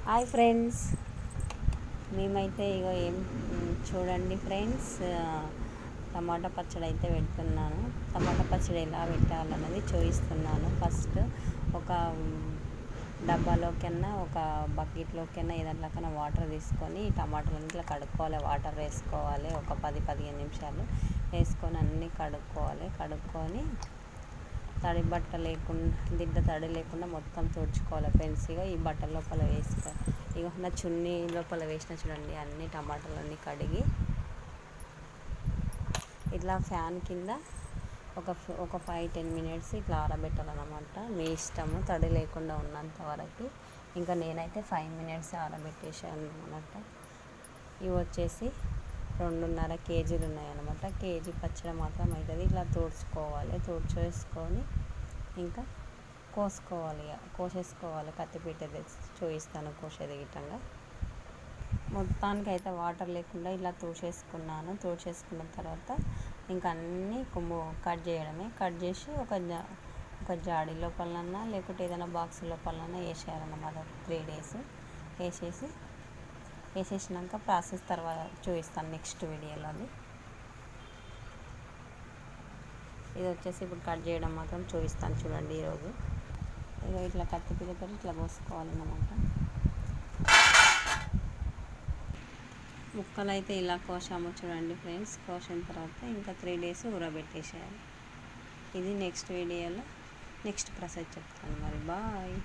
Hi friends, మేమైతే ఇగో ఏం చూడండి ఫ్రెండ్స్, టమాటా పచ్చడి అయితే పెడుతున్నాను. టమాటా పచ్చడి ఎలా పెట్టాలన్నది చూపిస్తున్నాను. ఫస్ట్ ఒక డబ్బాలోకైనా ఒక బకెట్లోకైనా ఏదాంట్లోకైనా వాటర్ తీసుకొని టమాటాలన్నీ ఇట్లా కడుక్కోవాలి. వాటర్ వేసుకోవాలి, ఒక 10-15 నిమిషాలు వేసుకొని అన్నీ కడుక్కొని తడి బట్ట లేకుండా తడి లేకుండా మొత్తం తుడుచుకోవాలి ఫ్రెండ్స్. ఇక ఈ బట్టల లోపల ఇక నా చున్నీ లోపల వేసిన చూడండి, అన్ని టమాటాలన్నీ కడిగి ఇట్లా ఫ్యాన్ కింద ఒక 5-10 మినిట్స్ ఇట్లా ఆరబెట్టాలన్నమాట. మీ ఇష్టము, తడి లేకుండా ఉన్నంత వరకు. ఇంకా నేనైతే 5 మినిట్స్ ఆరబెట్టేసాను అనమాట. ఇవి వచ్చేసి 2.5 కేజీలు ఉన్నాయన్నమాట. కేజీ పచ్చడి మాత్రం అవుతుంది. ఇట్లా తుడిచేసుకొని ఇంకా కోసేసుకోవాలి. కత్తిపీట తెచ్చి చూపిస్తాను కోసేది గిట్టంగా. మొత్తానికి అయితే వాటర్ లేకుండా ఇలా తుడిచేసుకున్న తర్వాత ఇంకా అన్నీ కట్ చేయడమే. కట్ చేసి ఒక జాడీ లోపలన్నా లేకుంటే ఏదైనా బాక్స్ లోపలన్నా వేసేయాలన్నమాట. 3 days వేసేసినాక ప్రాసెస్ తర్వాత చూపిస్తాను నెక్స్ట్ వీడియోలో. ఇది వచ్చేసి ఇప్పుడు కట్ చేయడం మాత్రం చూపిస్తాను చూడండి. ఈరోజు ఇట్లా కత్తిపీటతో ఇట్లా కోసుకోవాలన్నమాట. ముక్కలు అయితే ఇలా కోసాము చూడండి ఫ్రెండ్స్. కోసిన తర్వాత ఇంకా 3 days ఊరబెట్టేసేయాలి. ఇది నెక్స్ట్ వీడియోలో నెక్స్ట్ ప్రాసెస్ చెప్తాను. మరి బాయ్.